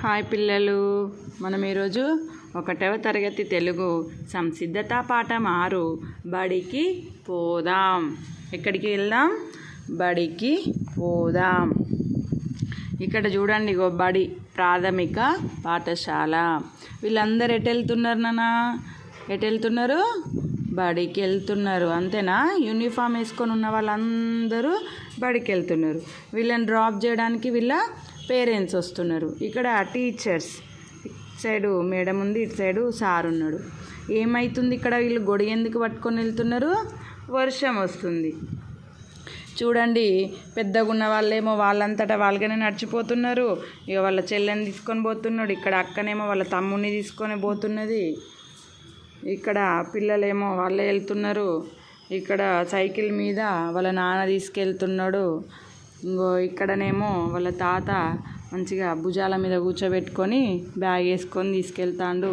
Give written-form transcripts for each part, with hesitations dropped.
Hi పిల్లలు, మనం ఈరోజు 1వ తరగతి తెలుగు సంసిద్ధతా పాఠం 6 బడికి పోదాం. ఎక్కడికి వెళ్దాం? బడికి పోదాం. ఇక్కడ చూడండి, బడి ప్రాథమిక పాఠశాల. వీళ్ళందరూ ఎటు వెళ్తున్నారు నాన్న? ఎటు వెళ్తున్నారు? బడికి వెళ్తున్నారు. అంతేనా? యూనిఫామ్ వేసుకొని ఉన్న వాళ్ళందరూ బడికి వెళ్తున్నారు. వీళ్ళని డ్రాప్ చేయడానికి వీళ్ళ పేరెంట్స్ వస్తున్నారు. ఇక్కడ టీచర్స్, ఇటు సైడు మేడం ఉంది, ఇటు సైడు సార్ ఉన్నాడు. ఏమవుతుంది ఇక్కడ? వీళ్ళు గొడుగు ఎందుకు పట్టుకొని వెళ్తున్నారు? వర్షం వస్తుంది. చూడండి, పెద్దగా ఉన్న వాళ్ళేమో వాళ్ళంతటా వాళ్ళగానే నడిచిపోతున్నారు. ఇక వాళ్ళ చెల్లెని తీసుకొని పోతున్నాడు. ఇక్కడ అక్కనేమో వాళ్ళ తమ్ముడిని తీసుకొని పోతున్నది. ఇక్కడ పిల్లలేమో వాళ్ళే వెళ్తున్నారు. ఇక్కడ సైకిల్ మీద వాళ్ళ నాన్న తీసుకెళ్తున్నాడు. ఇంకో ఇక్కడనేమో వాళ్ళ తాత మంచిగా భుజాల మీద కూర్చోబెట్టుకొని బ్యాగ్ వేసుకొని తీసుకెళ్తాడు.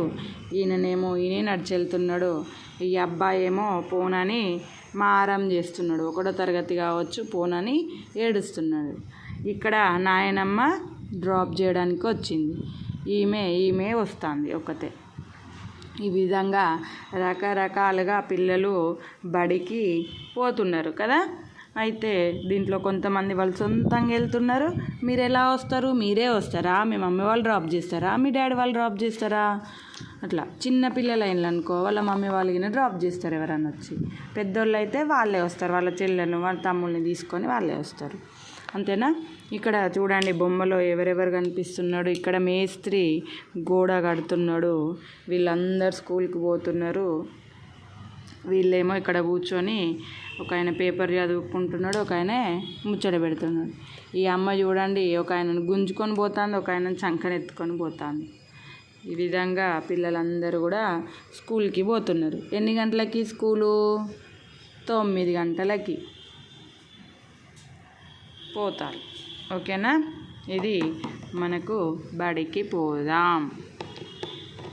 ఈయనే నడిచి వెళ్తున్నాడు. ఈ అబ్బాయి ఏమో పోనని మారం చేస్తున్నాడు. 1వ తరగతి కావచ్చు, పోనని ఏడుస్తున్నాడు. ఇక్కడ నాయనమ్మ డ్రాప్ చేయడానికి వచ్చింది. ఈమె వస్తుంది ఒకతే. ఈ విధంగా రకరకాలుగా పిల్లలు బడికి పోతున్నారు కదా. అయితే దీంట్లో కొంతమంది వాళ్ళు సొంతంగా వెళ్తున్నారు. మీరు ఎలా వస్తారు? మీరే వస్తారా? మీ మమ్మీ వాళ్ళు డ్రాప్ చేస్తారా? మీ డాడీ వాళ్ళు డ్రాప్ చేస్తారా? అట్లా చిన్న పిల్లలు అయిన అనుకో, వాళ్ళ మమ్మీ వాళ్ళకి డ్రాప్ చేస్తారు ఎవరన్నా వచ్చి. పెద్దోళ్ళు అయితే వాళ్ళే వస్తారు, వాళ్ళ చెల్లెలను వాళ్ళ తమ్ముళ్ళని తీసుకొని వాళ్ళే వస్తారు. అంతేనా? ఇక్కడ చూడండి, బొమ్మలో ఎవరెవరు కనిపిస్తున్నాడు. ఇక్కడ మేస్త్రి గోడ కడుతున్నాడు. వీళ్ళందరూ స్కూల్కి పోతున్నారు. వీళ్ళేమో ఇక్కడ కూర్చొని ఒక ఆయన పేపర్ చదువుకుంటున్నాడు, ఒక ఆయన ముచ్చట పెడుతున్నాడు. ఈ అమ్మ చూడండి, ఒక ఆయనను గుంజుకొని పోతుంది, ఒక ఆయనను చంకనెత్తుకొని పోతుంది. ఈ విధంగా పిల్లలందరూ కూడా స్కూల్కి పోతున్నారు. ఎన్ని గంటలకి స్కూలు? 9 గంటలకి పోతారు. ఓకేనా? ఇది మనకు బడికి పోదాం.